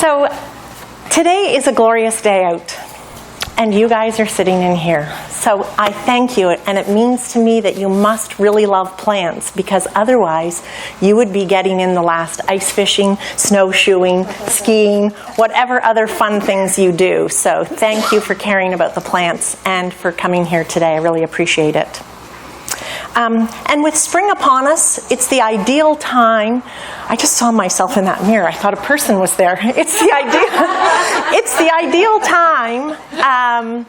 So today is a glorious day out, and you guys are sitting in here. So I thank you, and it means to me that you must really love plants, because otherwise you would be getting in the last ice fishing, snowshoeing, skiing, whatever other fun things you do. So thank you for caring about the plants and for coming here today. I really appreciate it. And with spring upon us, it's the ideal time. I just saw myself in that mirror. I thought a person was there. It's the ideal time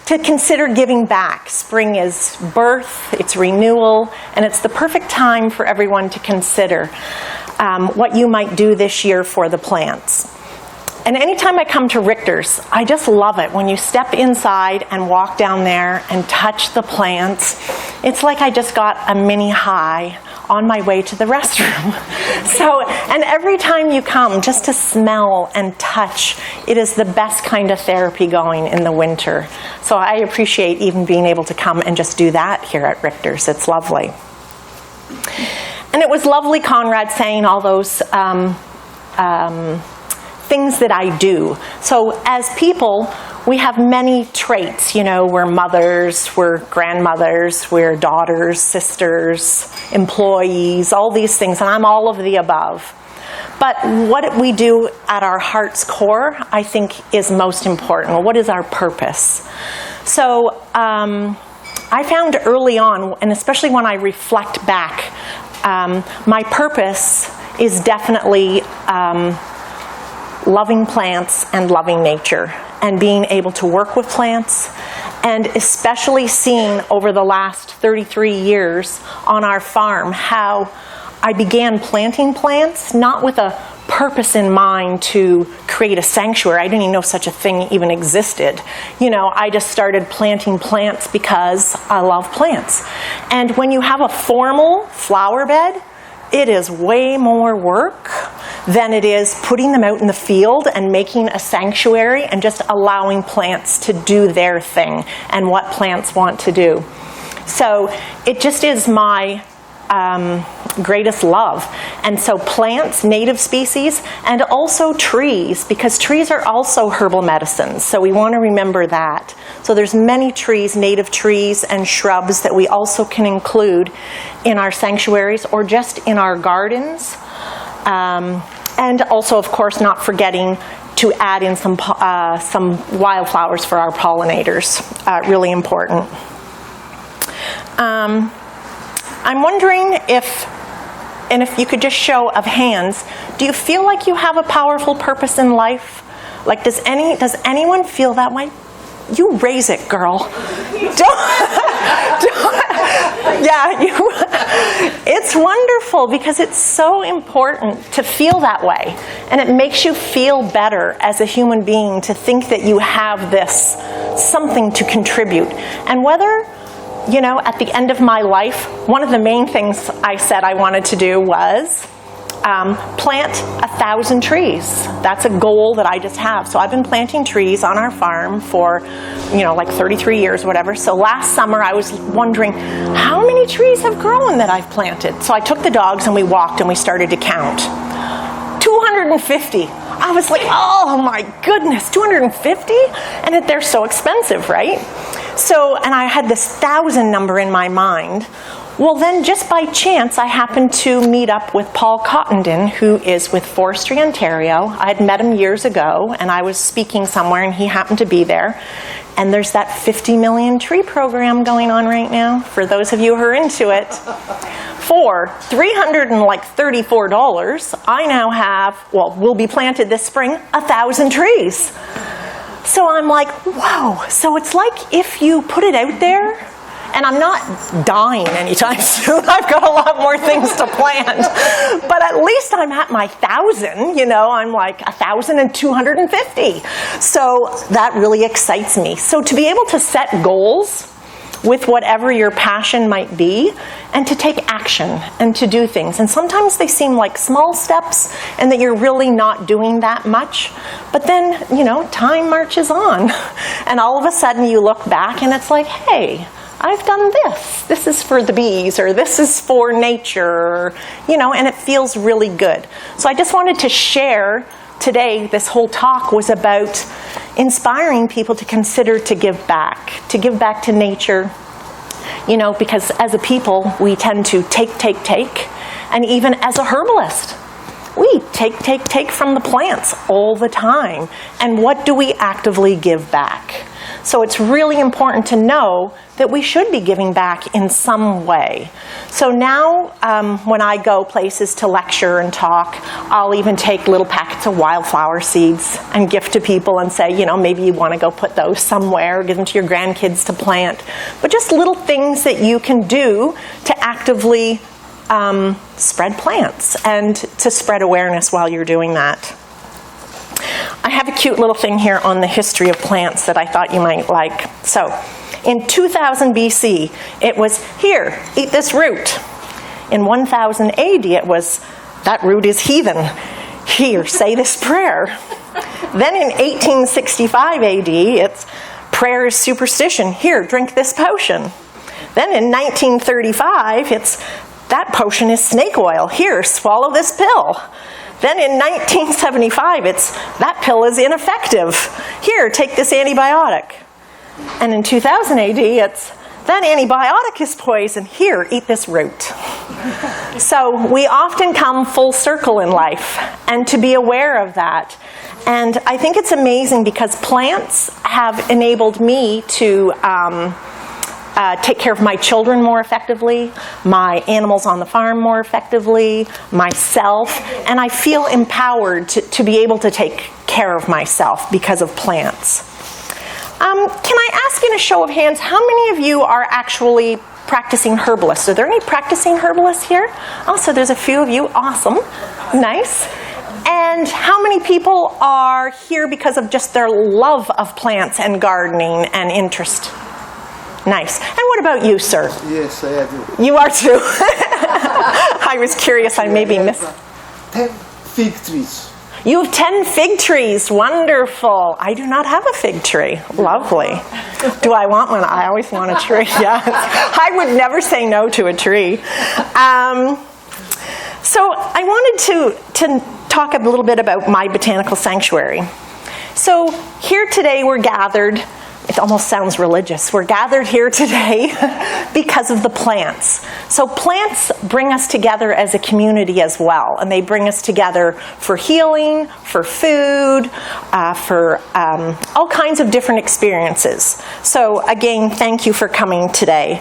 to consider giving back. Spring is birth, it's renewal, and it's the perfect time for everyone to consider what you might do this year for the plants. And anytime I come to Richters, I just love it when you step inside and walk down there and touch the plants. It's like I just got a mini high on my way to the restroom. And every time you come, just to smell and touch, it is the best kind of therapy going in the winter. So I appreciate even being able to come and just do that here at Richters. It's lovely. And it was lovely, Conrad, saying all those things that I do. So as people, we have many traits. You know, we're mothers, we're grandmothers, we're daughters, sisters, employees, all these things, and I'm all of the above. But what we do at our heart's core, I think, is most important. What is our purpose? So I found early on, and especially when I reflect back, my purpose is definitely loving plants and loving nature, and being able to work with plants, and especially seeing over the last 33 years on our farm how I began planting plants, not with a purpose in mind to create a sanctuary. I didn't even know such a thing even existed. You know, I just started planting plants because I love plants. And when you have a formal flower bed, it is way more work than it is putting them out in the field and making a sanctuary and just allowing plants to do their thing and what plants want to do. So it just is my greatest love. And so plants, native species, and also trees, because trees are also herbal medicines. So we want to remember that. So there's many trees, native trees and shrubs, that we also can include in our sanctuaries or just in our gardens. And also, of course, not forgetting to add in some wildflowers for our pollinators. Really important. I'm wondering if you could just show of hands, do you feel like you have a powerful purpose in life? Like, does anyone feel that way? You raise it, girl. It's wonderful, because it's so important to feel that way. And it makes you feel better as a human being to think that you have this something to contribute. And whether, you know, at the end of my life, one of the main things I said I wanted to do was plant 1,000 trees. That's a goal that I just have. So I've been planting trees on our farm for, you know, like 33 years or whatever. So last summer I was wondering, how many trees have grown that I've planted? So I took the dogs and we walked and we started to count. 250. I was like, oh my goodness, 250? And they're so expensive, right? So, and I had this 1,000 number in my mind. Well, then just by chance, I happened to meet up with Paul Cannington, who is with Forestry Ontario. I had met him years ago, and I was speaking somewhere, and he happened to be there. And there's that 50 million tree program going on right now, for those of you who are into it. For $334, I now have, well, will be planted this spring, 1,000 trees. So I'm like, whoa. So it's like if you put it out there, and I'm not dying anytime soon. I've got a lot more things to plant. But at least I'm at my 1,000, you know, I'm like 1,250. So that really excites me. So to be able to set goals with whatever your passion might be, and to take action and to do things. And sometimes they seem like small steps and that you're really not doing that much. But then, you know, time marches on. And all of a sudden you look back and it's like, hey, I've done this. This is for the bees, or this is for nature, you know, and it feels really good. So I just wanted to share today, this whole talk was about inspiring people to consider to give back to nature, you know, because as a people, we tend to take, and even as a herbalist, we take from the plants all the time. And what do we actively give back? So it's really important to know that we should be giving back in some way. So now when I go places to lecture and talk, I'll even take little packets of wildflower seeds and gift to people and say, you know, maybe you want to go put those somewhere, give them to your grandkids to plant. But just little things that you can do to actively spread plants and to spread awareness while you're doing that. I have a cute little thing here on the history of plants that I thought you might like. So, in 2000 BC, it was, here, eat this root. In 1000 AD, it was, that root is heathen. Here, say this prayer. Then in 1865 AD, it's, prayer is superstition. Here, drink this potion. Then in 1935, it's, that potion is snake oil. Here, swallow this pill. Then in 1975, it's, that pill is ineffective. Here, take this antibiotic. And in 2000 AD, it's, that antibiotic is poison. Here, eat this root. So we often come full circle in life, and to be aware of that. And I think it's amazing because plants have enabled me to take care of my children more effectively, my animals on the farm more effectively, myself, and I feel empowered to be able to take care of myself because of plants. Can I ask in a show of hands, how many of you are actually practicing herbalists? Are there any practicing herbalists here? Oh, so there's a few of you. Awesome. Nice. And how many people are here because of just their love of plants and gardening and interest? Nice. And what about you, sir? Yes, I do. You are too. I was curious. I maybe missed. 10 fig trees. You have 10 fig trees. Wonderful. I do not have a fig tree. Lovely. Do I want one? I always want a tree. Yes. I would never say no to a tree. So I wanted to talk a little bit about my botanical sanctuary. So here today we're gathered. It almost sounds religious. We're gathered here today because of the plants. So plants bring us together as a community as well, and they bring us together for healing, for food, for all kinds of different experiences. So again, thank you for coming today.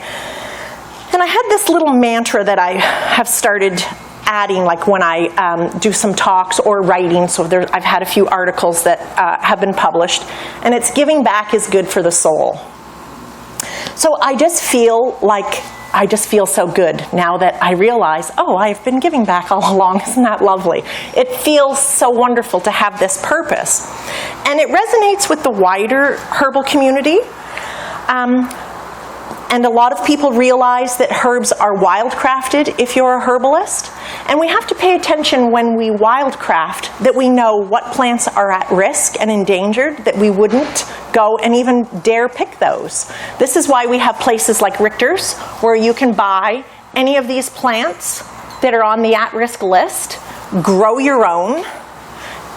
And I had this little mantra that I have started adding, like when I do some talks or writing. So I've had a few articles that have been published, and it's giving back is good for the soul. So I just feel so good now that I realize, oh, I've been giving back all along. Isn't that lovely? It feels so wonderful to have this purpose. And it resonates with the wider herbal community. And a lot of people realize that herbs are wildcrafted if you're a herbalist. And we have to pay attention when we wildcraft that we know what plants are at risk and endangered, that we wouldn't go and even dare pick those. This is why we have places like Richters, where you can buy any of these plants that are on the at-risk list, grow your own,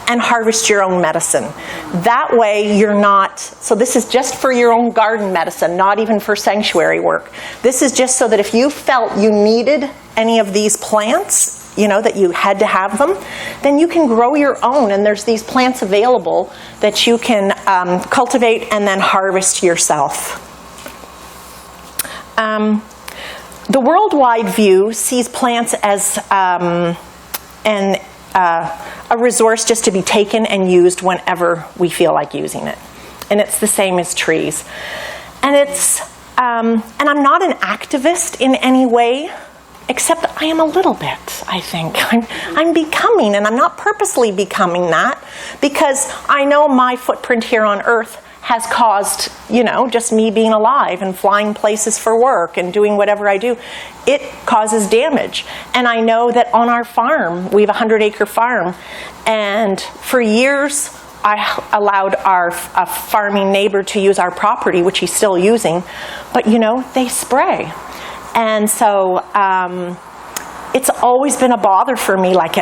and harvest your own medicine. That way you're not, so this is just for your own garden medicine, not even for sanctuary work. This is just so that if you felt you needed any of these plants, you know, that you had to have them, then you can grow your own, and there's these plants available that you can cultivate and then harvest yourself. The worldwide view sees plants as a resource just to be taken and used whenever we feel like using it. And it's the same as trees. And and I'm not an activist in any way, except I am a little bit, I think. I'm becoming, and I'm not purposely becoming that, because I know my footprint here on Earth has caused, you know, just me being alive and flying places for work and doing whatever I do, it causes damage. And I know that on our farm, we have a 100-acre farm, and for years I allowed a farming neighbor to use our property, which he's still using, but you know, they spray. And so it's always been a bother for me, like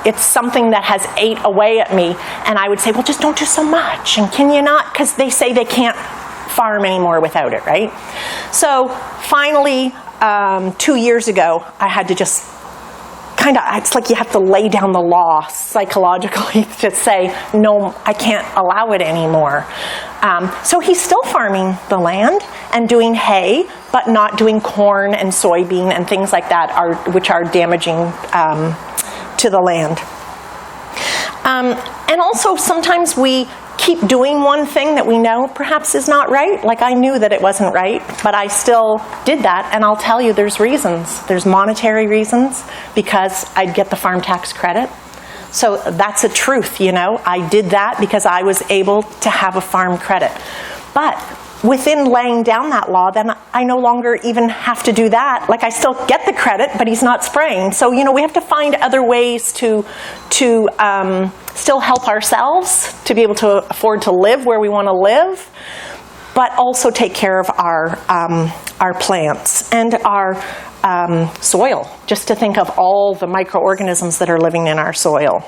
it's something that has ate away at me, and I would say, well, just don't do so much, and can you not, because they say they can't farm anymore without it, right? So finally, 2 years ago, I had to just it's like you have to lay down the law psychologically to say, no, I can't allow it anymore. So he's still farming the land and doing hay, but not doing corn and soybean and things like that, which are damaging to the land. And also sometimes we keep doing one thing that we know perhaps is not right. Like I knew that it wasn't right, but I still did that, and I'll tell you there's reasons. There's monetary reasons, because I'd get the farm tax credit. So that's a truth, you know. I did that because I was able to have a farm credit. But within laying down that law, then I no longer even have to do that. Like I still get the credit, but he's not spraying. So, you know, we have to find other ways to still help ourselves to be able to afford to live where we want to live, but also take care of our plants and our soil, just to think of all the microorganisms that are living in our soil.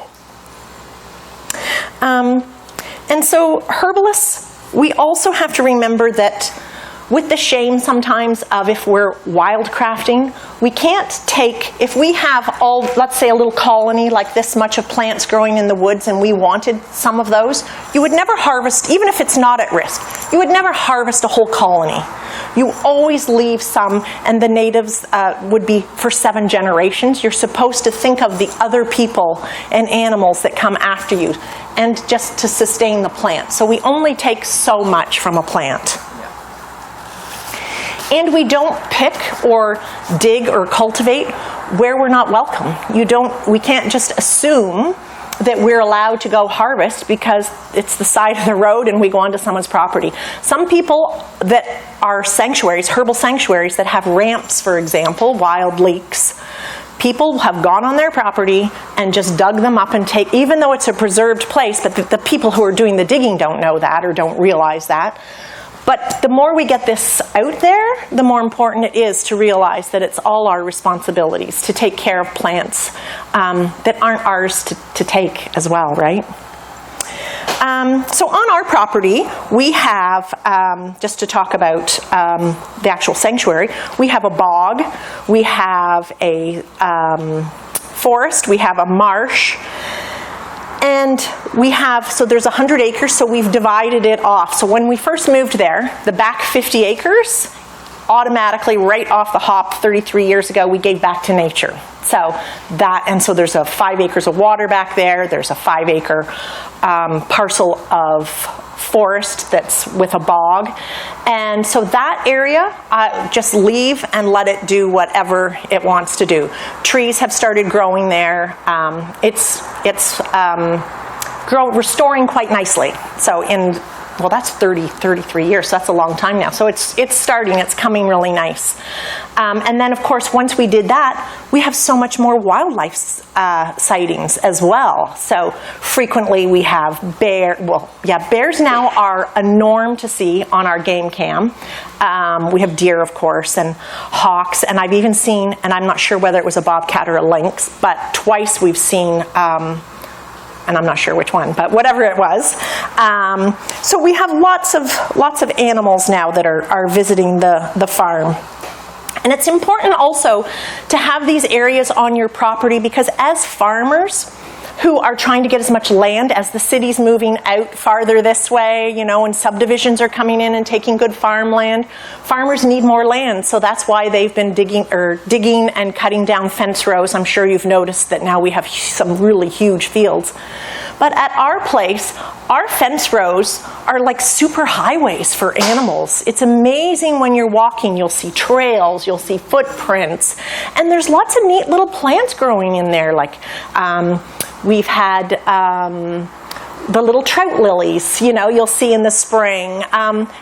And so herbalists, we also have to remember that with the shame sometimes of if we're wildcrafting, we can't take, if we have all, let's say a little colony like this much of plants growing in the woods and we wanted some of those, you would never harvest, even if it's not at risk, you would never harvest a whole colony. You always leave some, and the natives would be for 7 generations. You're supposed to think of the other people and animals that come after you, and just to sustain the plant. So we only take so much from a plant. And we don't pick or dig or cultivate where we're not welcome. We can't just assume that we're allowed to go harvest because it's the side of the road and we go onto someone's property. Some people that are sanctuaries, herbal sanctuaries that have ramps, for example, wild leeks, people have gone on their property and just dug them up and even though it's a preserved place, but the people who are doing the digging don't know that or don't realize that. But the more we get this out there, the more important it is to realize that it's all our responsibilities to take care of plants that aren't ours to take as well, right? So on our property, we have, just to talk about the actual sanctuary, we have a bog, we have a forest, we have a marsh, and we have, so there's 100 acres, so we've divided it off. So when we first moved there, the back 50 acres, automatically, right off the hop, 33 years ago, we gave back to nature. So there's a 5 acres of water back there, there's a 5 acre parcel of forest that's with a bog. And so that area, just leave and let it do whatever it wants to do. Trees have started growing there. It's restoring quite nicely. So well, that's 33 years, so that's a long time now. So it's starting, it's coming really nice. And then, of course, once we did that, we have so much more wildlife sightings as well. So frequently we have bears now are a norm to see on our game cam. We have deer, of course, and hawks, and I've even seen, and I'm not sure whether it was a bobcat or a lynx, but twice we've seen and I'm not sure which one, but whatever it was. So we have lots of animals now that are visiting the farm. And it's important also to have these areas on your property, because as farmers who are trying to get as much land as the city's moving out farther this way, you know, and subdivisions are coming in and taking good farmland, farmers need more land. So that's why they've been digging and cutting down fence rows. I'm sure you've noticed that now we have some really huge fields. But at our place, our fence rows are like super highways for animals. It's amazing when you're walking, you'll see trails, you'll see footprints, and there's lots of neat little plants growing in there. Like we've had the little trout lilies, you know, you'll see in the spring.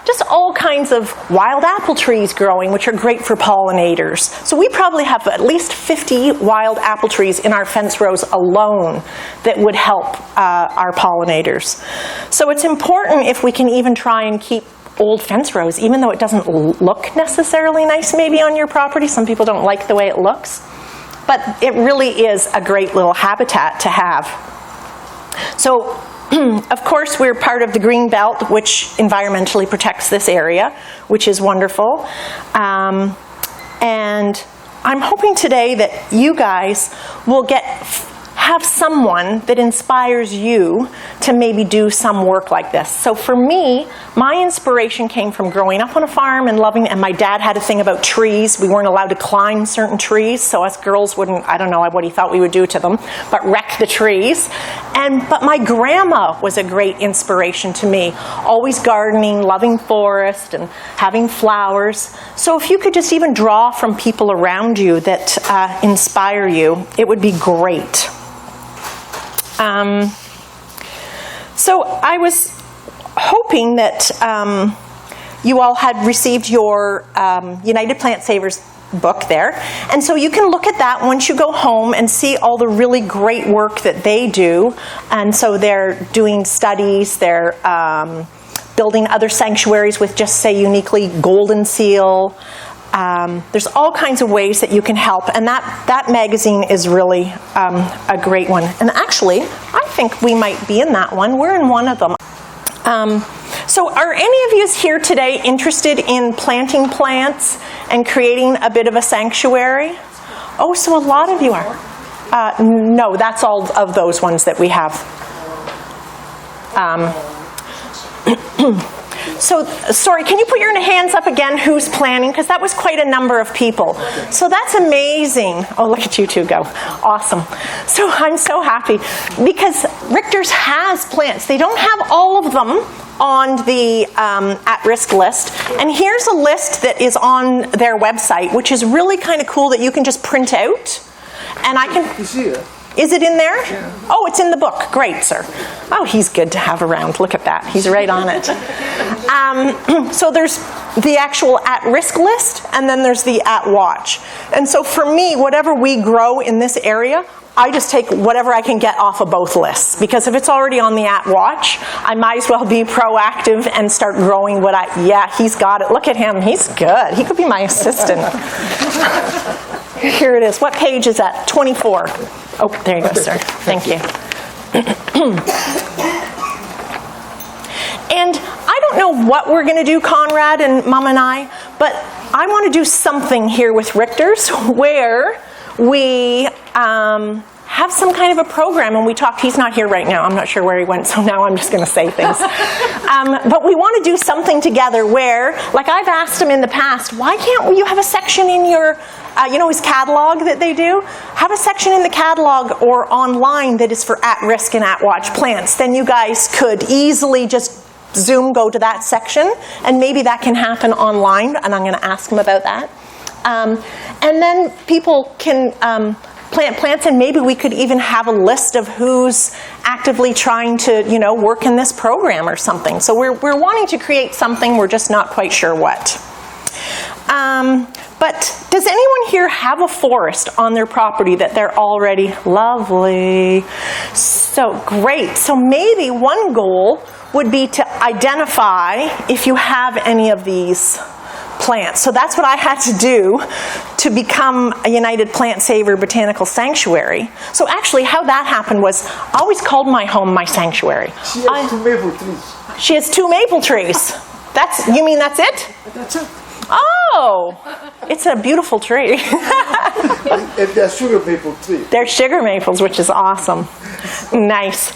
Just all kinds of wild apple trees growing, which are great for pollinators. So we probably have at least 50 wild apple trees in our fence rows alone that would help our pollinators. So it's important if we can even try and keep old fence rows, even though it doesn't look necessarily nice maybe on your property. Some people don't like the way it looks. But it really is a great little habitat to have. So, of course, we're part of the Green Belt, which environmentally protects this area, which is wonderful. And I'm hoping today that you guys will have someone that inspires you to maybe do some work like this. So for me, my inspiration came from growing up on a farm and loving, and my dad had a thing about trees. We weren't allowed to climb certain trees, so us girls wouldn't, I don't know what he thought we would do to them, but wreck the trees. But my grandma was a great inspiration to me, always gardening, loving forest, and having flowers. So if you could just even draw from people around you that inspire you, it would be great. So I was hoping that you all had received your United Plant Savers book there. And so you can look at that once you go home and see all the really great work that they do. And so they're doing studies, they're building other sanctuaries with just, say, uniquely goldenseal. There's all kinds of ways that you can help, and that magazine is really a great one. And actually, I think we might be in that one. We're in one of them. So are any of you here today interested in planting plants and creating a bit of a sanctuary? Oh, so a lot of you are. No, that's all of those ones that we have. So, sorry, can you put your hands up again, who's planning? Because that was quite a number of people. So that's amazing. Oh, look at you two go. Awesome. So I'm so happy. Because Richters has plants. They don't have all of them on the at-risk list. And here's a list that is on their website, which is really kind of cool that you can just print out. And I can... It's here. Is it in there? Yeah. Oh, it's in the book. Great, sir. Oh, he's good to have around. Look at that. He's right on it. So there's the actual at-risk list, and then there's the at-watch. And so for me, whatever we grow in this area, I just take whatever I can get off of both lists. Because if it's already on the at-watch, I might as well be proactive and start growing what yeah, he's got it. Look at him. He's good. He could be my assistant. Here it is. What page is that? 24. Oh, there you go, sir. Thank you. And I don't know what we're going to do, Conrad and Mom and I, but I want to do something here with Richters where we have some kind of a program, and we talked, he's not here right now, I'm not sure where he went, so now I'm just going to say things. But we want to do something together where, like I've asked him in the past, why can't you have a section in your, you know his catalog that they do? Have a section in the catalog or online that is for at-risk and at-watch plants. Then you guys could easily just go to that section, and maybe that can happen online, and I'm going to ask him about that. And then people can plant plants, and maybe we could even have a list of who's actively trying to, you know, work in this program or something. So we're wanting to create something, we're just not quite sure what. But does anyone here have a forest on their property that they're already lovely? So great. So maybe one goal would be to identify if you have any of these plants. So that's what I had to do to become a United Plant Saver Botanical Sanctuary. So actually how that happened was I always called my home my sanctuary. She has 2 maple trees. She has 2 maple trees. You mean that's it? That's it. Oh, it's a beautiful tree. And they're sugar maple trees. They're sugar maples, which is awesome. Nice.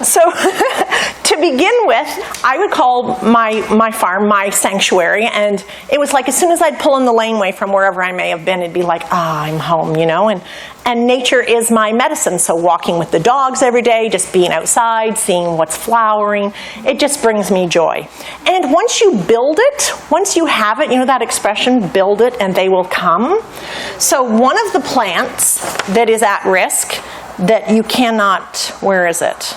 So to begin with, I would call my farm my sanctuary, and it was like as soon as I'd pull in the laneway from wherever I may have been, it'd be like, I'm home, you know, and nature is my medicine. So walking with the dogs every day, just being outside, seeing what's flowering, it just brings me joy. And once you build it, once you have it, you know that expression, build it and they will come. So one of the plants that is at risk that you cannot, where is it?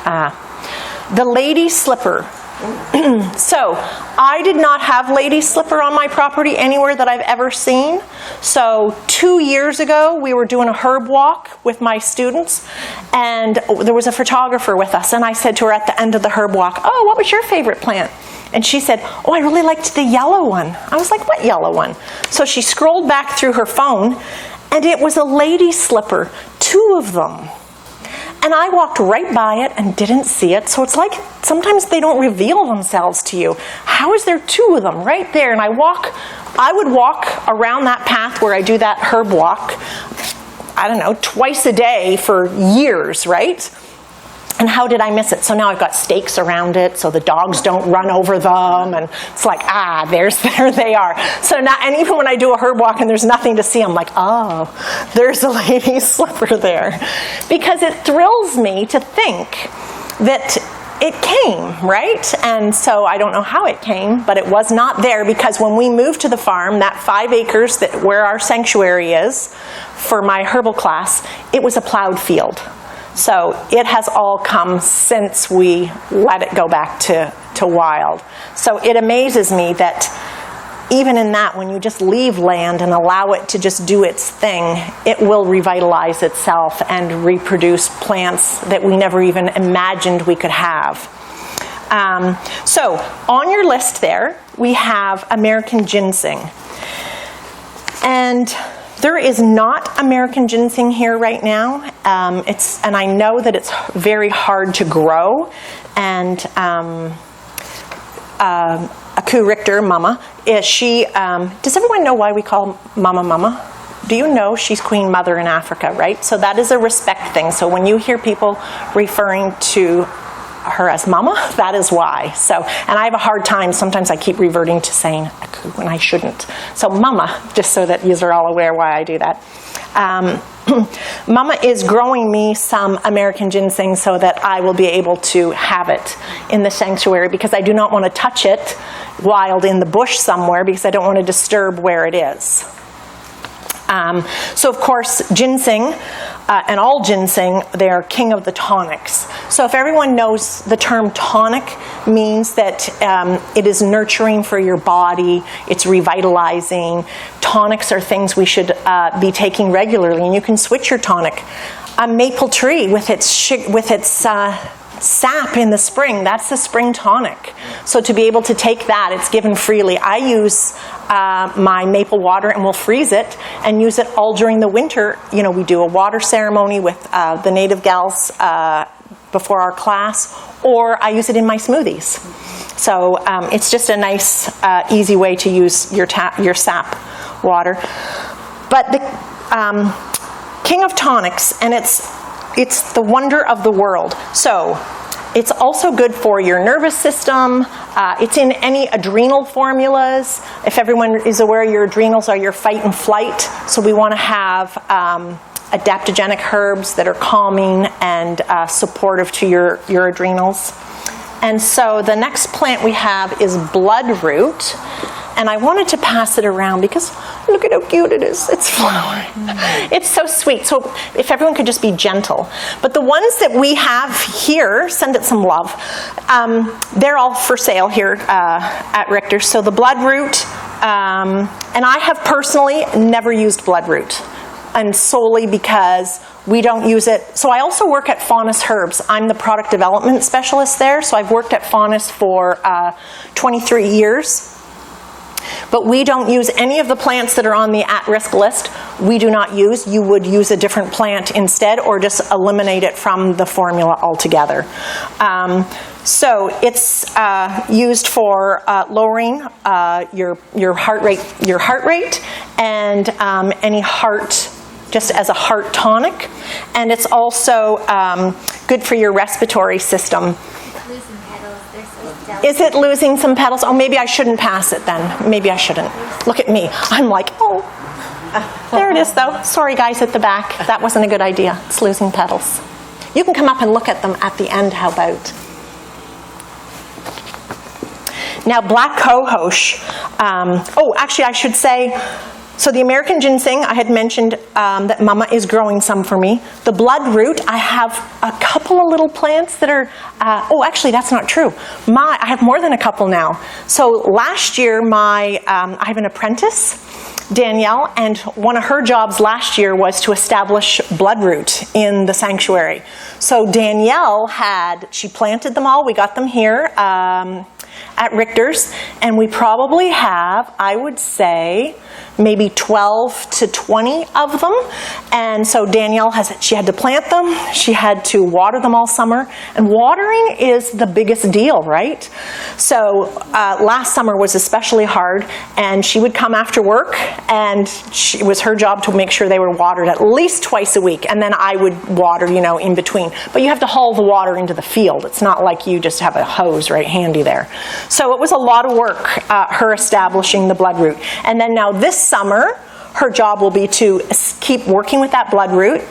The lady slipper. So, I did not have lady slipper on my property anywhere that I've ever seen. So, 2 years ago, we were doing a herb walk with my students, and there was a photographer with us, and I said to her at the end of the herb walk, "Oh, what was your favorite plant?" And she said, "Oh, I really liked the yellow one." I was like, "What yellow one?" So she scrolled back through her phone, and it was a lady slipper, 2 of them. And I walked right by it and didn't see it. So it's like sometimes they don't reveal themselves to you. How is there 2 of them right there? And I would walk around that path where I do that herb walk, I don't know, twice a day for years, right? And how did I miss it? So now I've got stakes around it so the dogs don't run over them. And it's like, there they are. So now, and even when I do a herb walk and there's nothing to see, I'm like, oh, there's a lady's slipper there. Because it thrills me to think that it came, right? And so I don't know how it came, but it was not there because when we moved to the farm, that 5 acres where our sanctuary is for my herbal class, it was a plowed field. So it has all come since we let it go back to wild. So it amazes me that even in that, when you just leave land and allow it to just do its thing, it will revitalize itself and reproduce plants that we never even imagined we could have. So on your list there, we have American ginseng. And there is not American ginseng here right now, and I know that it's very hard to grow. And Aku Richter, Mama, does everyone know why we call Mama Mama? Do you know she's Queen Mother in Africa, right? So that is a respect thing. So when you hear people referring to her as Mama, that is why. So, and I have a hard time, sometimes I keep reverting to saying Aku when I shouldn't. So Mama, just so that you are all aware why I do that. Mama is growing me some American ginseng so that I will be able to have it in the sanctuary because I do not want to touch it wild in the bush somewhere because I don't want to disturb where it is. So of course, ginseng, and all ginseng, they are king of the tonics. So if everyone knows the term tonic means that it is nurturing for your body, it's revitalizing. Tonics are things we should be taking regularly, and you can switch your tonic. A maple tree with its sap in the spring, that's the spring tonic. So to be able to take that, it's given freely. I use my maple water and we'll freeze it and use it all during the winter. You know, we do a water ceremony with the native gals before our class, or I use it in my smoothies. So it's just a nice, easy way to use your sap water. But the king of tonics, and it's the wonder of the world. So it's also good for your nervous system. It's in any adrenal formulas. If everyone is aware, your adrenals are your fight and flight. So we want to have adaptogenic herbs that are calming and supportive to your adrenals. And so the next plant we have is bloodroot. And I wanted to pass it around because look at how cute it is. It's flowering. It's so sweet. So if everyone could just be gentle. But the ones that we have here, send it some love, they're all for sale here at Richters. So the bloodroot, and I have personally never used bloodroot. And solely because we don't use it. So I also work at Richters Herbs. I'm the product development specialist there. So I've worked at Richters for 23 years. But we don't use any of the plants that are on the at-risk list. We do not use. You would use a different plant instead or just eliminate it from the formula altogether. So it's used for lowering your heart rate and any heart, just as a heart tonic. And it's also good for your respiratory system. Is it losing some petals? Oh, maybe I shouldn't pass it then. Maybe I shouldn't. Look at me. I'm like, oh. There it is, though. Sorry, guys at the back. That wasn't a good idea. It's losing petals. You can come up and look at them at the end, how about? Now, black cohosh. Actually, I should say, So the American ginseng, I had mentioned that Mama is growing some for me. The bloodroot, I have a couple of little plants that are, oh actually that's not true. I have more than a couple now. So last year I have an apprentice, Danielle, and one of her jobs last year was to establish bloodroot in the sanctuary. So Danielle she planted them all, we got them here at Richters, and we probably have, I would say, maybe 12 to 20 of them. And so Danielle she had to plant them, she had to water them all summer, and watering is the biggest deal, right? So last summer was especially hard, and she would come after work, and it was her job to make sure they were watered at least twice a week, and then I would water, in between. But you have to haul the water into the field. It's not like you just have a hose right handy there. So it was a lot of work, her establishing the bloodroot. And then now this summer, her job will be to keep working with that bloodroot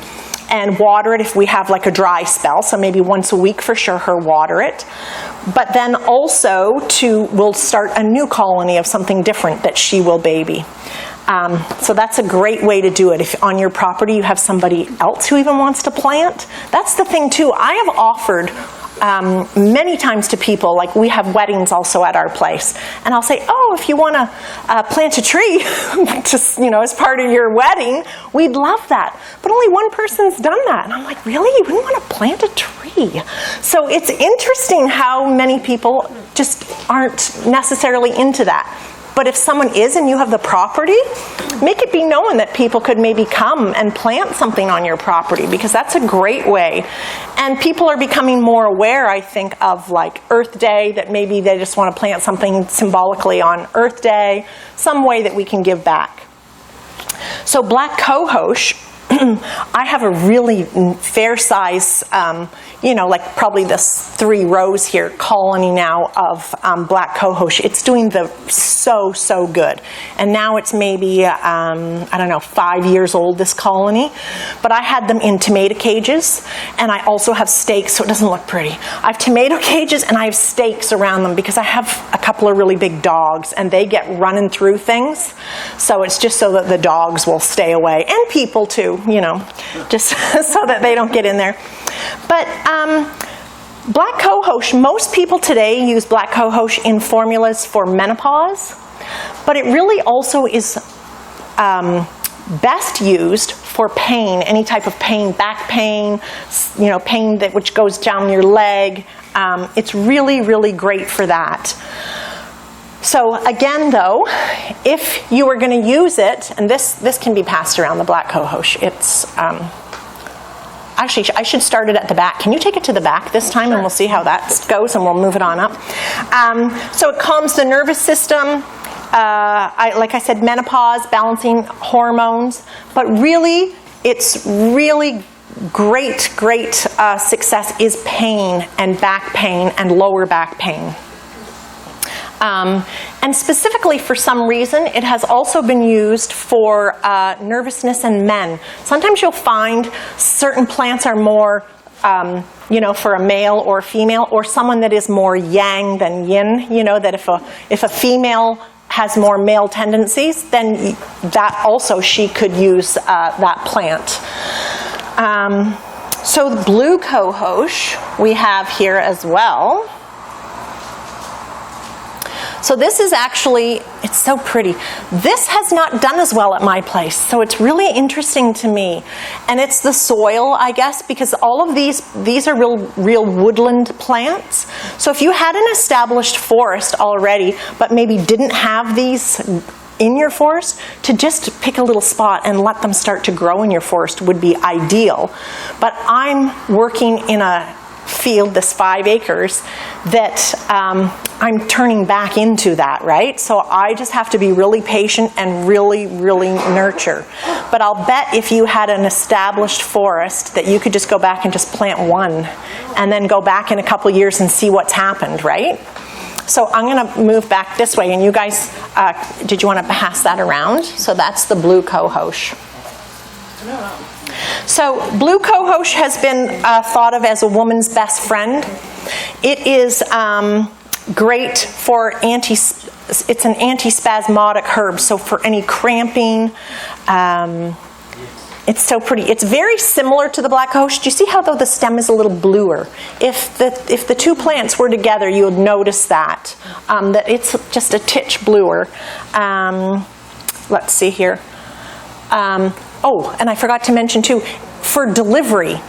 and water it if we have like a dry spell, so maybe once a week for sure her water it. But then also we'll start a new colony of something different that she will baby. So that's a great way to do it. If on your property you have somebody else who even wants to plant, that's the thing too. I have offered many times to people, like we have weddings also at our place, and I'll say, oh, if you want to plant a tree just, as part of your wedding, we'd love that. But only one person's done that. And I'm like, really? You wouldn't want to plant a tree? So it's interesting how many people just aren't necessarily into that. But if someone is and you have the property, make it be known that people could maybe come and plant something on your property, because that's a great way. And people are becoming more aware, I think, of like Earth Day, that maybe they just want to plant something symbolically on Earth Day, some way that we can give back. So black cohosh, I have a really fair size, like probably this 3 rows here, colony now of black cohosh. It's doing so good. And now it's maybe, 5 years old, this colony. But I had them in tomato cages, and I also have stakes, so it doesn't look pretty. I have tomato cages and I have stakes around them because I have a couple of really big dogs and they get running through things. So it's just so that the dogs will stay away, and people too. Just so that they don't get in there. But black cohosh, most people today use black cohosh in formulas for menopause, but it really also is best used for pain, any type of pain, back pain, pain which goes down your leg. It's really, really great for that. So again, though, if you were going to use it, and this can be passed around, the black cohosh. It's actually, I should start it at the back. Can you take it to the back this time, and we'll see how that goes, and we'll move it on up. So it calms the nervous system. Like I said, menopause, balancing hormones, but really, it's really great success is pain and back pain and lower back pain. And specifically, for some reason, it has also been used for nervousness in men. Sometimes you'll find certain plants are more, for a male or a female, or someone that is more yang than yin. That if a female has more male tendencies, then that also she could use that plant. So the blue cohosh we have here as well. So this is actually, it's so pretty. This has not done as well at my place, so it's really interesting to me. And it's the soil, I guess, because all of these are real woodland plants. So if you had an established forest already, but maybe didn't have these in your forest, to just pick a little spot and let them start to grow in your forest would be ideal. But I'm working in a field, this 5 acres, that I'm turning back into that, right? So I just have to be really patient and really nurture. But I'll bet if you had an established forest that you could just go back and just plant one and then go back in a couple years and see what's happened, right? So I'm going to move back this way, and you guys, did you want to pass that around? So that's the blue cohosh. So blue cohosh has been thought of as a woman's best friend. It is great for it's an antispasmodic herb, so for any cramping, it's so pretty. It's very similar to the black cohosh. Do you see how though the stem is a little bluer? If the two plants were together, you would notice that it's just a titch bluer. Let's see here. Oh, and I forgot to mention too, for delivery,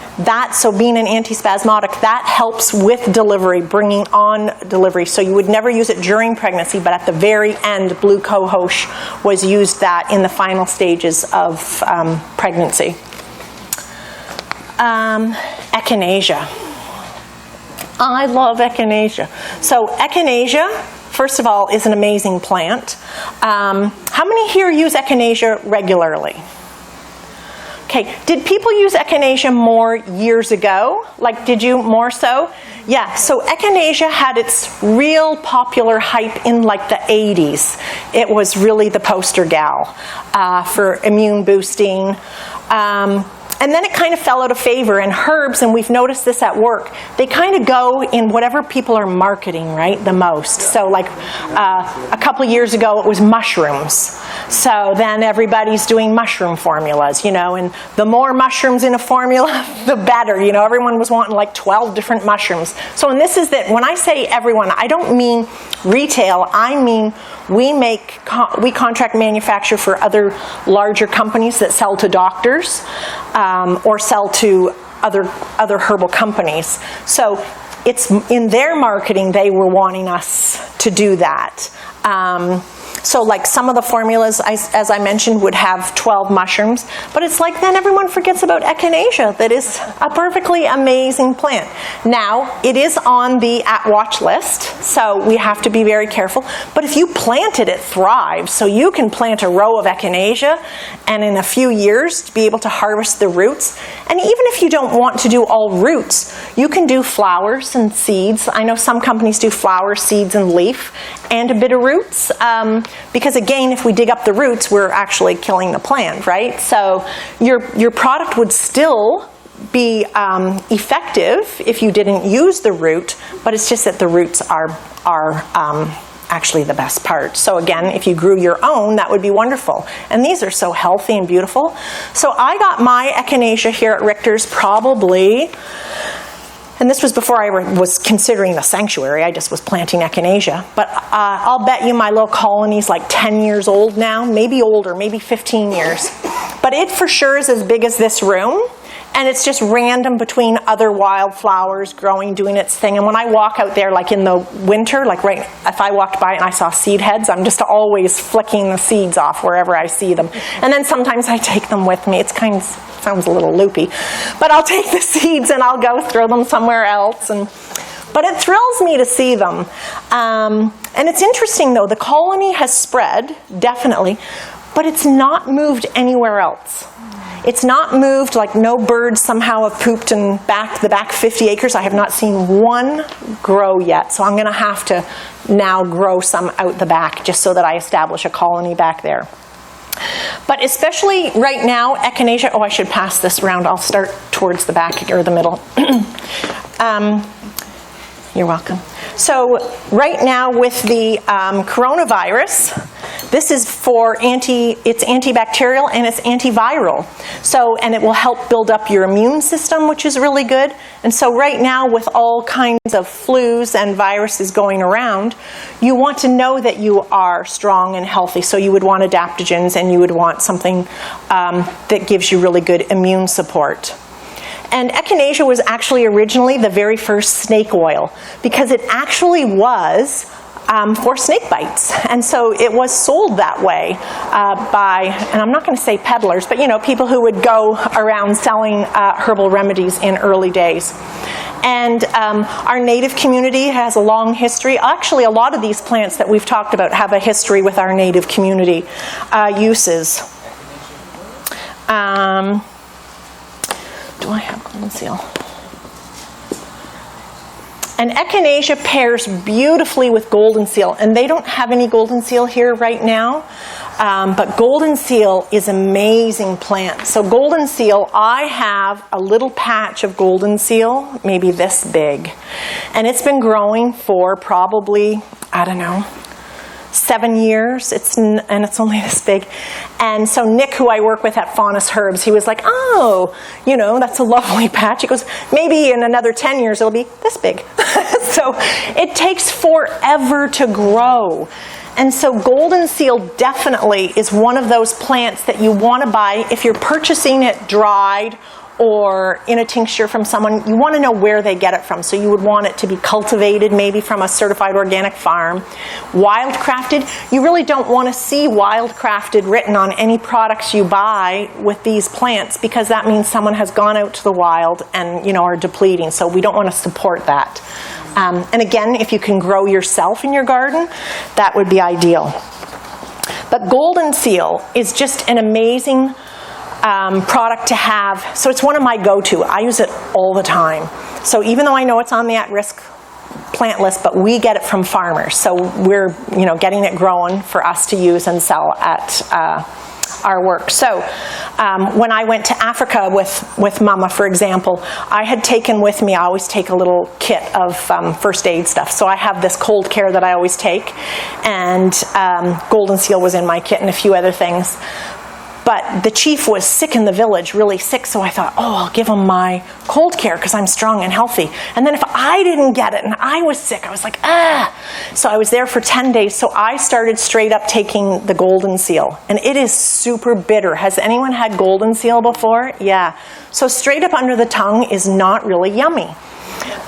so being an antispasmodic, that helps with delivery, bringing on delivery. So you would never use it during pregnancy, but at the very end, blue cohosh was used that in the final stages of pregnancy. Echinacea. I love echinacea. So echinacea, first of all, is an amazing plant. How many here use echinacea regularly? Okay, did people use echinacea more years ago? Like, did you more so? Yeah, so echinacea had its real popular hype in like the 80s. It was really the poster gal for immune boosting. And then it kind of fell out of favor, and herbs, and we've noticed this at work, they kind of go in whatever people are marketing, right, the most. So like a couple years ago it was mushrooms. So then everybody's doing mushroom formulas, you know, and the more mushrooms in a formula, the better. You know, everyone was wanting like 12 different mushrooms. So and this is that, when I say everyone, I don't mean retail, I mean we contract manufacture for other larger companies that sell to doctors or sell to other herbal companies. So it's in their marketing, they were wanting us to do that. So like some of the formulas, as I mentioned, would have 12 mushrooms, but it's like then everyone forgets about echinacea, that is a perfectly amazing plant. Now, it is on the at-watch list, so we have to be very careful, but if you plant it, it thrives. So you can plant a row of echinacea, and in a few years, be able to harvest the roots. And even if you don't want to do all roots, you can do flowers and seeds. I know some companies do flowers, seeds, and leaf, and a bit of roots. Because again, if we dig up the roots, we're actually killing the plant, right? So your product would still be effective if you didn't use the root, but it's just that the roots are actually the best part. So again, if you grew your own, that would be wonderful. And these are so healthy and beautiful. So I got my echinacea here at Richters probably, and this was before I was considering the sanctuary, I just was planting echinacea. But I'll bet you my little colony's like 10 years old now, maybe older, maybe 15 years. But it for sure is as big as this room, and it's just random between other wildflowers growing, doing its thing. And when I walk out there, like in the winter, like right, if I walked by and I saw seed heads, I'm just always flicking the seeds off wherever I see them. And then sometimes I take them with me. It's kind of, sounds a little loopy, but I'll take the seeds and I'll go throw them somewhere else. But it thrills me to see them. And it's interesting though, the colony has spread, definitely, but it's not moved anywhere else. It's not moved, like no birds somehow have pooped and the back 50 acres. I have not seen one grow yet, so I'm going to have to now grow some out the back just so that I establish a colony back there. But especially right now, echinacea, oh, I should pass this around. I'll start towards the back or the middle. You're welcome. So right now with the coronavirus, this is for it's antibacterial and it's antiviral. So, and it will help build up your immune system, which is really good. And so right now with all kinds of flus and viruses going around, you want to know that you are strong and healthy. So you would want adaptogens and you would want something that gives you really good immune support. And echinacea was actually originally the very first snake oil because it actually was for snake bites. And so it was sold that way by, and I'm not going to say peddlers, but you know, people who would go around selling herbal remedies in early days. And our native community has a long history. Actually, a lot of these plants that we've talked about have a history with our native community uses. Do I have goldenseal? And echinacea pairs beautifully with goldenseal, and they don't have any goldenseal here right now, but goldenseal is an amazing plant. So goldenseal, I have a little patch of goldenseal, maybe this big, and it's been growing for probably, I don't know, 7 years, and it's only this big. And so Nick, who I work with at Richters Herbs, he was like, oh, you know, that's a lovely patch. He goes, maybe in another 10 years it'll be this big. So it takes forever to grow. And so goldenseal definitely is one of those plants that you want to buy if you're purchasing it dried or in a tincture from someone. You want to know where they get it from. So you would want it to be cultivated maybe from a certified organic farm. Wildcrafted, you really don't want to see wildcrafted written on any products you buy with these plants, because that means someone has gone out to the wild and, you know, are depleting. So we don't want to support that. And again, if you can grow yourself in your garden, that would be ideal. But goldenseal is just an amazing product to have. So it's one of my go-to. I use it all the time. So even though I know it's on the at-risk plant list, but we get it from farmers. So we're, you know, getting it grown for us to use and sell at our work. So when I went to Africa with Mama, for example, I had taken with me, I always take a little kit of first aid stuff. So I have this cold care that I always take, and goldenseal was in my kit and a few other things. But the chief was sick in the village, really sick, so I thought, oh, I'll give him my cold care because I'm strong and healthy. And then if I didn't get it and I was sick, I was like, ah. So I was there for 10 days, so I started straight up taking the goldenseal. And it is super bitter. Has anyone had goldenseal before? Yeah. So straight up under the tongue is not really yummy.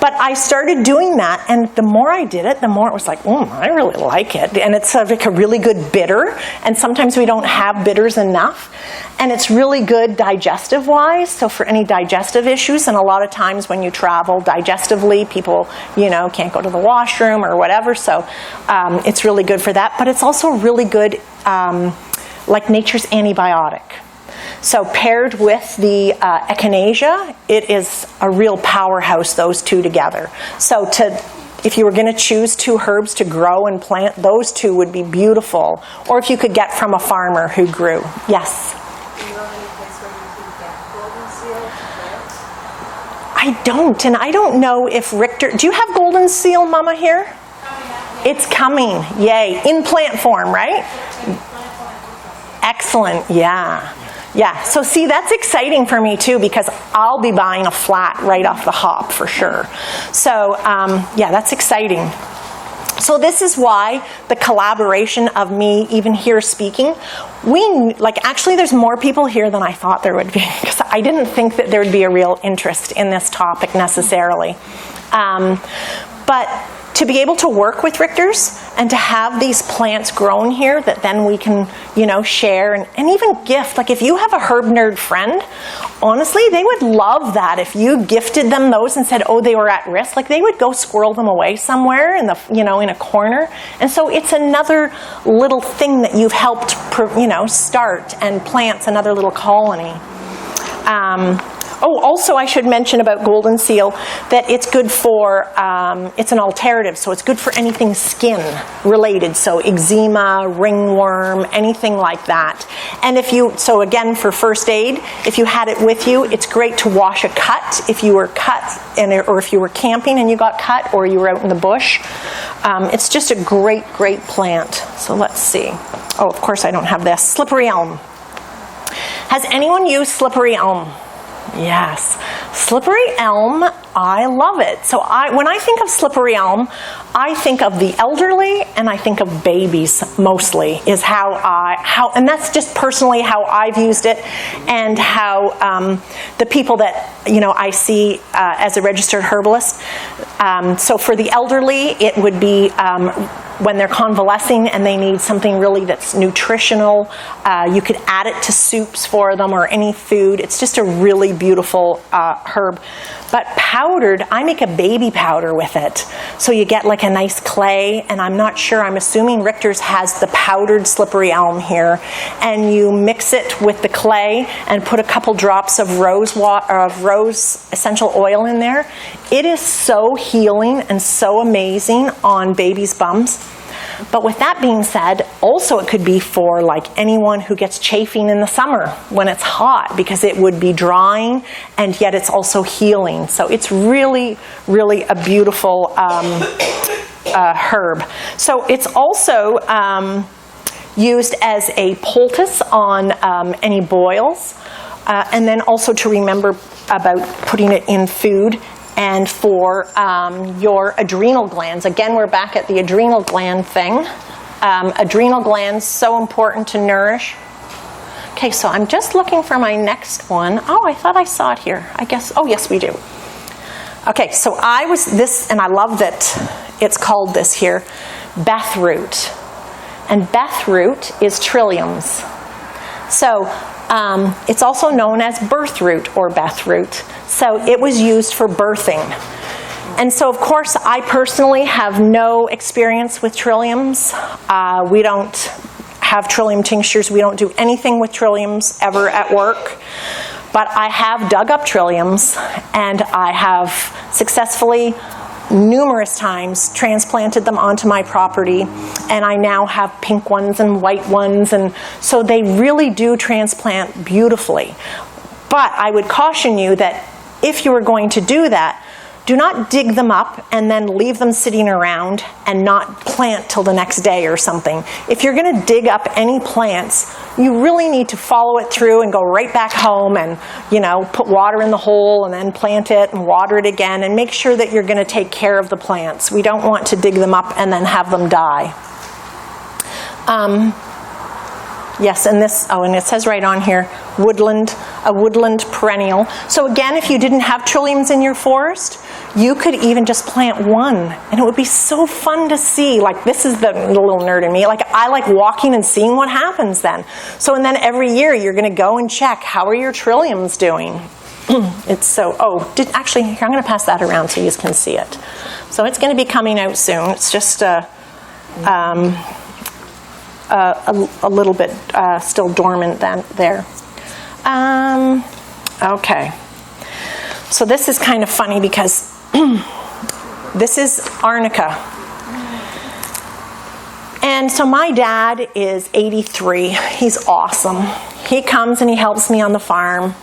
But I started doing that, and the more I did it, the more it was like, I really like it. And it's like a really good bitter, and sometimes we don't have bitters enough. And it's really good digestive-wise, so for any digestive issues, and a lot of times when you travel digestively, people, you know, can't go to the washroom or whatever, so it's really good for that. But it's also really good, like nature's antibiotic. So paired with the echinacea, it is a real powerhouse, those two together. So if you were going to choose two herbs to grow and plant, those two would be beautiful. Or if you could get from a farmer who grew. Yes? Do you know any place where you can get goldenseal plants? I don't, and I don't know if Richter... Do you have goldenseal, Mama, here? It's coming, yay. In plant form, right? Excellent, yeah. Yeah, so see, that's exciting for me too, because I'll be buying a flat right off the hop for sure. So yeah, that's exciting. So this is why the collaboration of me even here speaking, actually there's more people here than I thought there would be, because I didn't think that there would be a real interest in this topic necessarily. But to be able to work with Richters and to have these plants grown here that then we can, you know, share and even gift. Like if you have a herb nerd friend, honestly, they would love that if you gifted them those and said, oh, they were at risk. Like they would go squirrel them away somewhere in the, you know, in a corner. And so it's another little thing that you've helped, you know, start, and plants another little colony. Oh, also I should mention about goldenseal that it's good for, it's an alternative, so it's good for anything skin related, so eczema, ringworm, anything like that. And if you, so again for first aid, if you had it with you, it's great to wash a cut if you were cut, or if you were camping and you got cut, or you were out in the bush. It's just a great, great plant. So let's see. Oh, of course I don't have this. Slippery elm. Has anyone used slippery elm? Yes. Slippery elm, I love it. So when I think of slippery elm, I think of the elderly and I think of babies mostly, is and that's just personally how I've used it, and how the people that, you know, I see as a registered herbalist. So for the elderly, it would be when they're convalescing and they need something really that's nutritional. You could add it to soups for them or any food. It's just a really beautiful herb. But powdered, I make a baby powder with it. So you get like a nice clay, and I'm not sure, I'm assuming Richters has the powdered slippery elm here. And you mix it with the clay and put a couple drops of rose essential oil in there. It is so healing and so amazing on babies' bums. But with that being said, also it could be for like anyone who gets chafing in the summer when it's hot, because it would be drying and yet it's also healing. So it's really, really a beautiful herb. So it's also used as a poultice on any boils, and then also to remember about putting it in food and for your adrenal glands. Again, we're back at the adrenal gland thing. Adrenal glands, so important to nourish. Okay, so I'm just looking for my next one. Oh, I thought I saw it here. I guess, oh yes, we do. Okay, so I was this, and I love that it's called this here, Beth root. And Beth root is trilliums. So it's also known as birth root or Beth root. So it was used for birthing. And so, of course, I personally have no experience with trilliums. We don't have trillium tinctures. We don't do anything with trilliums ever at work. But I have dug up trilliums, and I have successfully, numerous times, transplanted them onto my property, and I now have pink ones and white ones, and so they really do transplant beautifully. But I would caution you that if you were going to do that, do not dig them up and then leave them sitting around and not plant till the next day or something. If you're going to dig up any plants, you really need to follow it through and go right back home and, you know, put water in the hole and then plant it and water it again and make sure that you're going to take care of the plants. We don't want to dig them up and then have them die. Yes, and this, oh, and it says right on here, woodland, a woodland perennial. So again, if you didn't have trilliums in your forest, you could even just plant one, and it would be so fun to see. Like, this is the little nerd in me. Like, I like walking and seeing what happens then. So, and then every year you're going to go and check, how are your trilliums doing? It's so, actually, here, I'm going to pass that around so you can see it. So it's going to be coming out soon. It's just a little bit still dormant there. Okay. So this is kind of funny because this is arnica. And so my dad is 83. He's awesome. He comes and he helps me on the farm,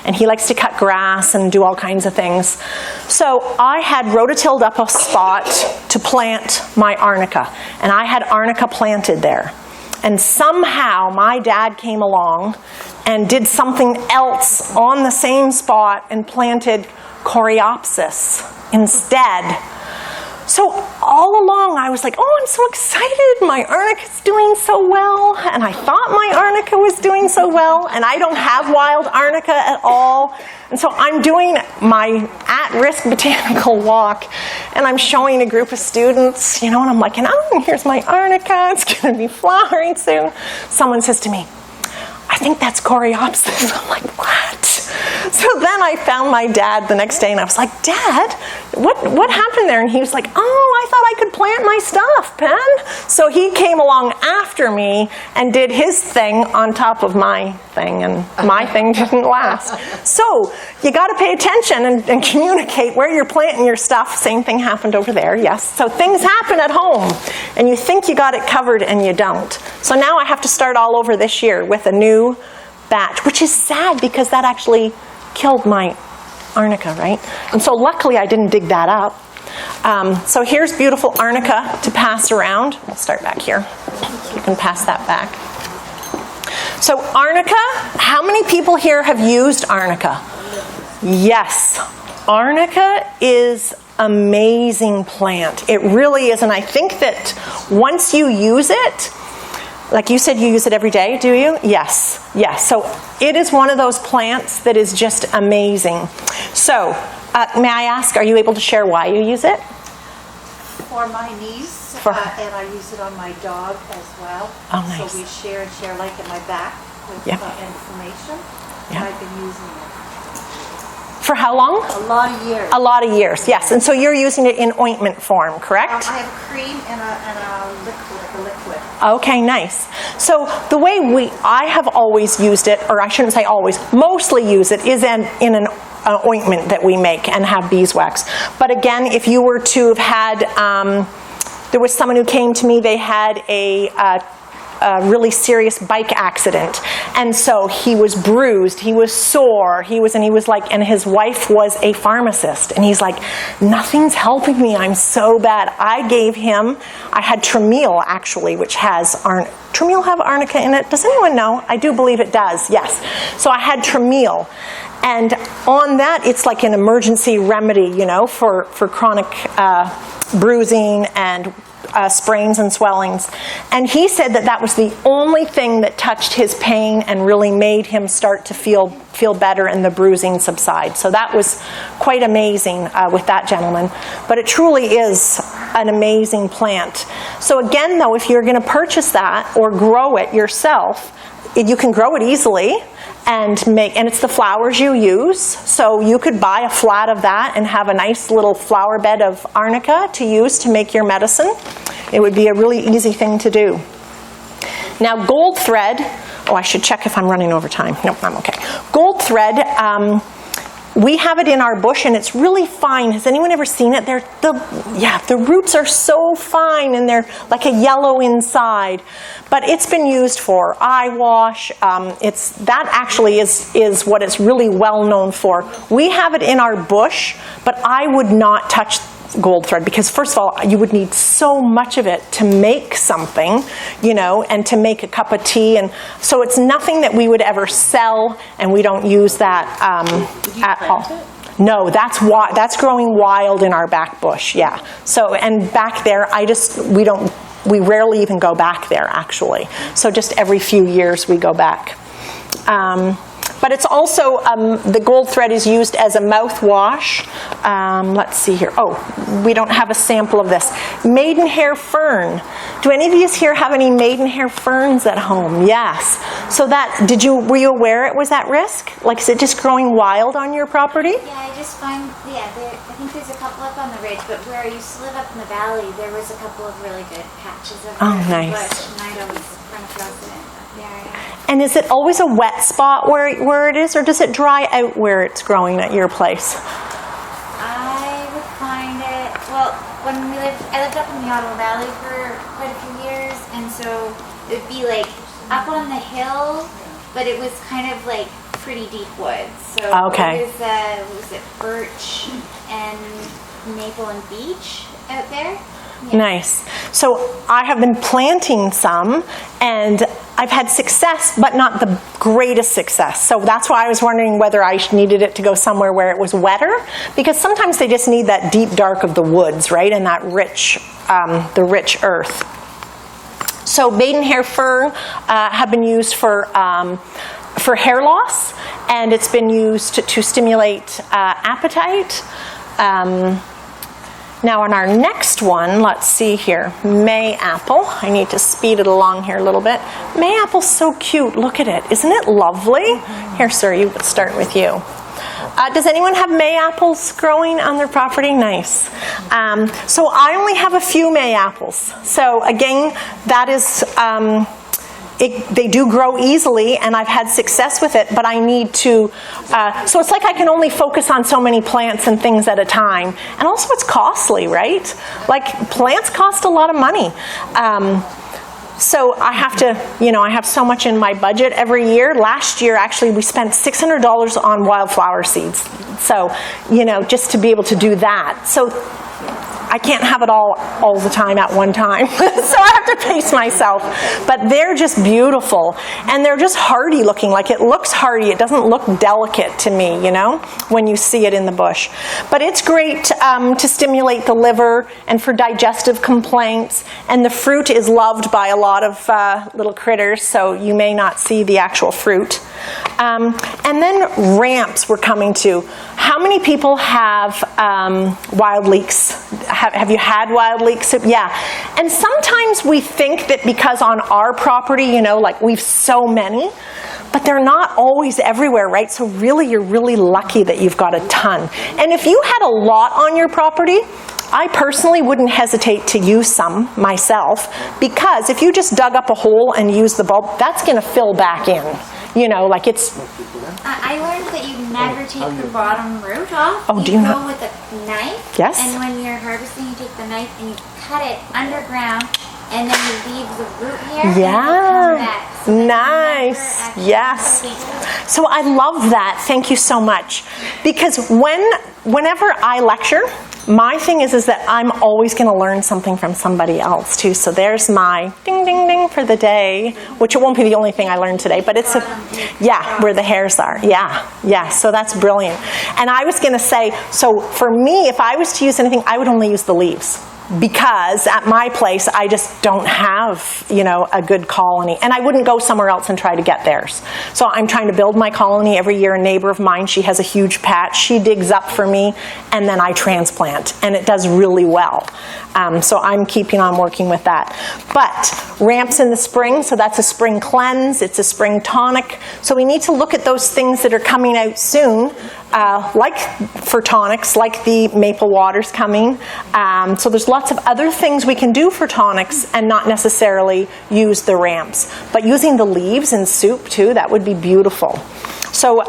and he likes to cut grass and do all kinds of things. So I had rototilled up a spot to plant my arnica, and I had arnica planted there. And somehow my dad came along and did something else on the same spot and planted coreopsis instead. So all along I was like, oh, I'm so excited. My arnica's doing so well. And I thought my arnica was doing so well. And I don't have wild arnica at all. And so I'm doing my at-risk botanical walk. And I'm showing a group of students, and I'm like, oh, here's my arnica. It's going to be flowering soon. Someone says to me, I think that's coreopsis. I'm like, what? So then I found my dad the next day, and I was like, Dad, what happened there? And he was like, oh, I thought I could plant my stuff, Pen. So he came along after me and did his thing on top of my thing, and my thing didn't last. So you got to pay attention and communicate where you're planting your stuff. Same thing happened over there, yes. So things happen at home, and you think you got it covered, and you don't. So now I have to start all over this year with a new batch, which is sad because that actually killed my arnica, right? And so luckily I didn't dig that up. So here's beautiful arnica to pass around. We'll start back here. You can pass that back. So arnica, how many people here have used arnica? Yes. Arnica is amazing plant. It really is, and I think that once you use it, like you said, you use it every day, do you? Yes, yes. So it is one of those plants that is just amazing. So, may I ask, are you able to share why you use it? For my niece, and I use it on my dog as well. Oh, nice. So we share like in my back with information. Yep. I've been using it. For how long? A lot of years. A lot of years, yes. And so you're using it in ointment form, correct? I have a cream and a liquid. Okay, nice. So the way I have always used it, or I shouldn't say always, mostly use it, is in an ointment that we make and have beeswax. But again, if you were to have had, there was someone who came to me, they had a a really serious bike accident, and so he was bruised, he was sore, he was like, and his wife was a pharmacist, and he's like, nothing's helping me, I'm so bad. I had Tramiel actually, which has Tramiel have arnica in it? Does anyone know? I do believe it does, yes. So I had Tramiel. And on that, it's like an emergency remedy, you know, for chronic bruising and sprains and swellings. And he said that was the only thing that touched his pain and really made him start to feel better and the bruising subside. So that was quite amazing with that gentleman. But it truly is an amazing plant. So again, though, if you're going to purchase that or grow it yourself, you can grow it easily. And it's the flowers you use, so you could buy a flat of that and have a nice little flower bed of arnica to use to make your medicine. It would be a really easy thing to do. Now gold thread, I should check if I'm running over time. Nope, I'm okay. Gold thread, we have it in our bush and it's really fine. Has anyone ever seen it? The roots are so fine and they're like a yellow inside. But it's been used for eye wash. That actually is what it's really well known for. We have it in our bush, but I would not touch gold thread because first of all, you would need so much of it to make something, you know, and to make a cup of tea. And so it's nothing that we would ever sell, and we don't use that at all. No, that's growing wild in our back bush, yeah. So, and back there, we rarely even go back there, actually. So just every few years we go back. But it's also, the gold thread is used as a mouthwash. Let's see here. We don't have a sample of this. Maidenhair fern. Do any of you here have any maidenhair ferns at home? Yes. So were you aware it was at risk? Like, is it just growing wild on your property? Yeah, I just find, I think there's a couple up on the ridge, but where I used to live up in the valley, there was a couple of really good patches of nice. bush, and I'd always run across it up the area. And is it always a wet spot where it is, or does it dry out where it's growing at your place? I would find it, when I lived up in the Ottawa Valley for quite a few years, and so it would be like up on the hill, but it was kind of like pretty deep woods. So okay. It was, what was it, birch and maple and beech out there. Yeah. Nice. So I have been planting some, and I've had success, but not the greatest success. So that's why I was wondering whether I needed it to go somewhere where it was wetter, because sometimes they just need that deep dark of the woods, right, and that rich, the rich earth. So maidenhair fern have been used for hair loss, and it's been used to stimulate appetite. Now on our next one, let's see here, May apple. I need to speed it along here a little bit. May apple's so cute, look at it. Isn't it lovely? Here, sir, let's start with you. Does anyone have May apples growing on their property? Nice. So I only have a few May apples. So again, that is... they do grow easily, and I've had success with it, but I need to, so it's like I can only focus on so many plants and things at a time. And also it's costly, right? Like, plants cost a lot of money. So I have to, I have so much in my budget every year. Last year, actually, we spent $600 on wildflower seeds. So, just to be able to do that. So I can't have it all the time at one time. So I have to pace myself. But they're just beautiful. And they're just hardy looking. Like, it looks hardy. It doesn't look delicate to me, when you see it in the bush. But it's great to stimulate the liver and for digestive complaints. And the fruit is loved by a lot of little critters, so you may not see the actual fruit. And then ramps we're coming to. How many people have wild leeks? Have you had wild leeks? Yeah. And sometimes we think that because on our property, like we've so many, but they're not always everywhere, right? So really, you're really lucky that you've got a ton. And if you had a lot on your property, I personally wouldn't hesitate to use some myself, because if you just dug up a hole and used the bulb, that's going to fill back in. Like it's... I learned that you never take the bottom root off. Oh, do you go with a knife. Yes. And when you're harvesting, you take the knife and you cut it underground and then you leave the root here. And Yeah. then come back. So then you Nice. never actually Yes. complete that. So I love that. Thank you so much. Because whenever I lecture, my thing is that I'm always going to learn something from somebody else too. So there's my ding, ding, ding for the day, which it won't be the only thing I learned today, but it's where the hairs are. Yeah. So that's brilliant. And I was going to say, so for me, if I was to use anything, I would only use the leaves. Because at my place, I just don't have, a good colony. And I wouldn't go somewhere else and try to get theirs. So I'm trying to build my colony every year. A neighbor of mine, she has a huge patch. She digs up for me, and then I transplant. And it does really well. So I'm keeping on working with that. But ramps in the spring, so that's a spring cleanse. It's a spring tonic. So we need to look at those things that are coming out soon, like for tonics, like the maple water's coming. So there's lots of other things we can do for tonics and not necessarily use the ramps. But using the leaves in soup too, that would be beautiful. So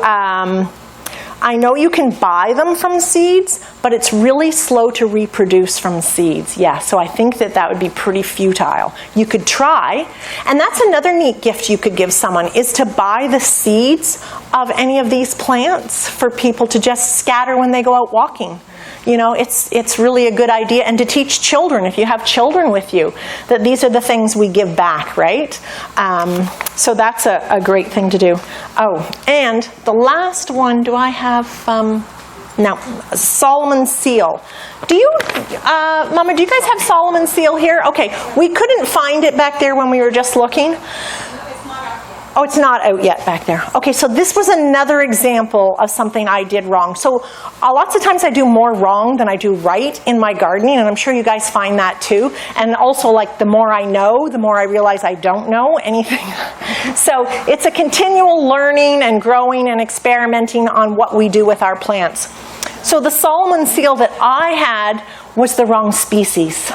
I know you can buy them from seeds, but it's really slow to reproduce from seeds. Yeah, so I think that would be pretty futile. You could try, and that's another neat gift you could give someone, is to buy the seeds of any of these plants for people to just scatter when they go out walking. It's really a good idea. And to teach children, if you have children with you, that these are the things we give back, right? So that's a great thing to do. Oh, and the last one, do I have, no, Solomon seal. Do you, Mama, do you guys have Solomon seal here? Okay, we couldn't find it back there when we were just looking. Oh, it's not out yet back there. Okay, so this was another example of something I did wrong. So lots of times I do more wrong than I do right in my gardening, and I'm sure you guys find that too. And also, like, the more I know, the more I realize I don't know anything. So it's a continual learning and growing and experimenting on what we do with our plants. So the Solomon seal that I had was the wrong species.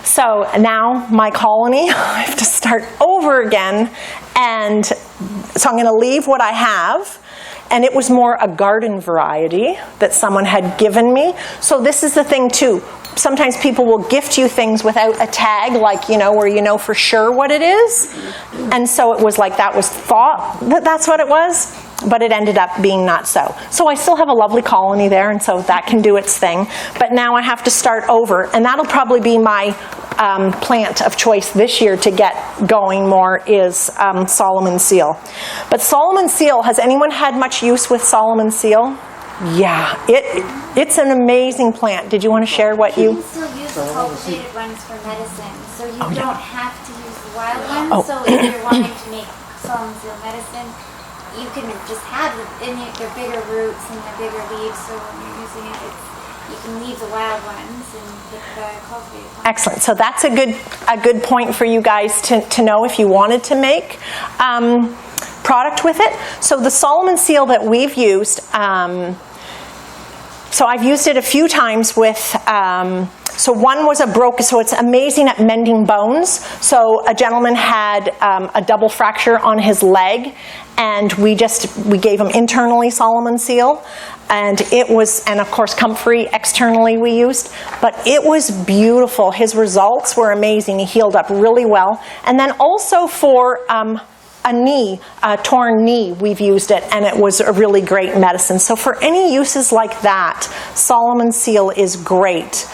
So now my colony, I have to start over again, and so I'm going to leave what I have, and it was more a garden variety that someone had given me. So this is the thing too. Sometimes people will gift you things without a tag, like, where you know for sure what it is. And so it was like that was thought that that's what it was, but it ended up being not so. So I still have a lovely colony there, and so that can do its thing. But now I have to start over, and that'll probably be my plant of choice this year to get going more is Solomon seal. But Solomon seal, has anyone had much use with Solomon seal? Yeah, it's an amazing plant. Did you want to share what You you... can still use the cultivated ones for medicine, so you don't have to use the wild ones. Oh. So if you're wanting to make Solomon seal medicine, you can just have them, and they're bigger roots and they're bigger leaves, so when you're using it, you can leave the wild ones and pick the cultivated ones. Excellent. So that's a good point for you guys to know if you wanted to make product with it. So the Solomon seal that we've used, so I've used it a few times with, so one was so it's amazing at mending bones. So a gentleman had a double fracture on his leg, and we gave him internally Solomon seal, and of course comfrey externally we used, but it was beautiful. His results were amazing. He healed up really well. And then also for a torn knee, we've used it, and it was a really great medicine. So for any uses like that, Solomon seal is great.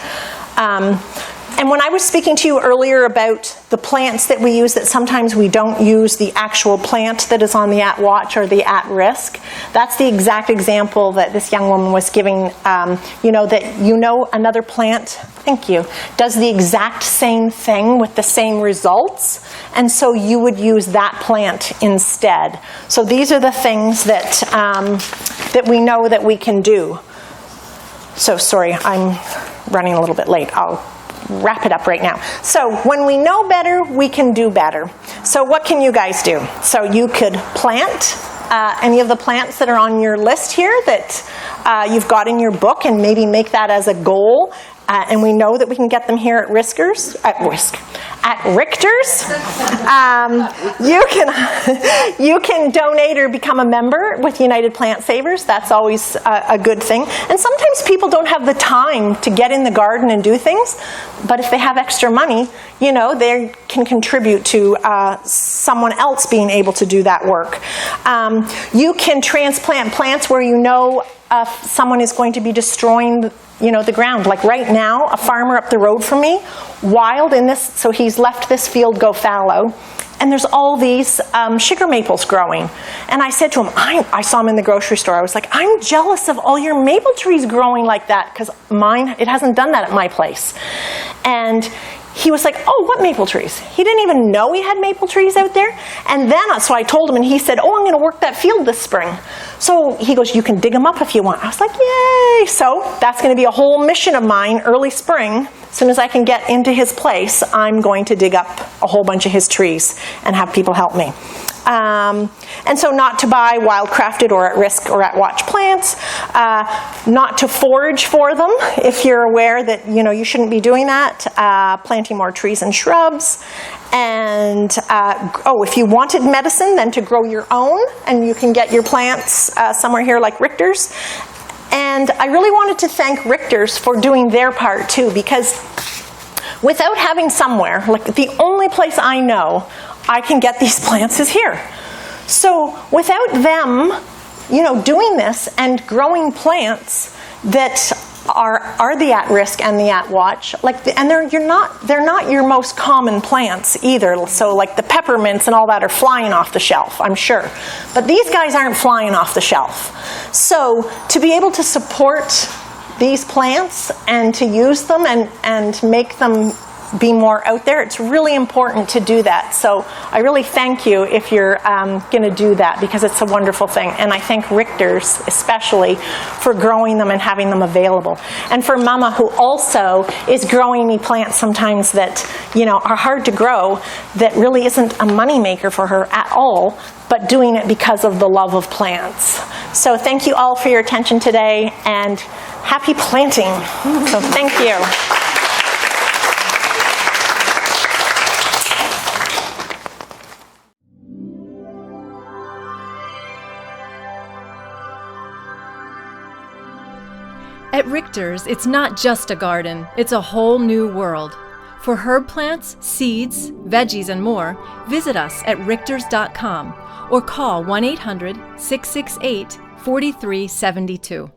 And when I was speaking to you earlier about the plants that we use, that sometimes we don't use the actual plant that is on the at watch or the at risk, that's the exact example that this young woman was giving, that another plant, thank you, does the exact same thing with the same results, and so you would use that plant instead. So these are the things that, that we know that we can do. So sorry, I'm running a little bit late. I'll wrap it up right now. So when we know better, we can do better. So what can you guys do? So you could plant any of the plants that are on your list here that you've got in your book, and maybe make that as a goal. And we know that we can get them here at at Richters. You can donate or become a member with United Plant Savers. That's always a good thing. And sometimes people don't have the time to get in the garden and do things, but if they have extra money, you know, they can contribute to someone else being able to do that work. You can transplant plants where you know someone is going to be destroying the ground. Like right now, a farmer up the road from me, wild in this, so he's left this field go fallow, and there's all these sugar maples growing. And I said to him, I saw him in the grocery store, I was like, I'm jealous of all your maple trees growing like that, because mine, it hasn't done that at my place. And he was like, oh, what maple trees? He didn't even know we had maple trees out there. And then, so I told him, and he said, oh, I'm going to work that field this spring. So he goes, you can dig them up if you want. I was like, yay! So that's going to be a whole mission of mine early spring. As soon as I can get into his place, I'm going to dig up a whole bunch of his trees and have people help me. And so not to buy wildcrafted or at risk or at watch plants, not to forage for them if you're aware that you shouldn't be doing that, planting more trees and shrubs, and if you wanted medicine, then to grow your own, and you can get your plants somewhere here like Richters. And I really wanted to thank Richters for doing their part too, because without having somewhere, like the only place I know I can get these plants is here. So without them, doing this and growing plants that are the at risk and the at watch, they're not your most common plants either. So like the peppermints and all that are flying off the shelf, I'm sure. But these guys aren't flying off the shelf. So to be able to support these plants and to use them and make them be more out there, it's really important to do that. So I really thank you if you're going to do that, because it's a wonderful thing. And I thank Richters especially for growing them and having them available. And for Mama, who also is growing me plants sometimes that are hard to grow, that really isn't a money maker for her at all, but doing it because of the love of plants. So thank you all for your attention today, and happy planting. So thank you. At Richters, it's not just a garden, it's a whole new world. For herb plants, seeds, veggies, and more, visit us at richters.com or call 1-800-668-4372.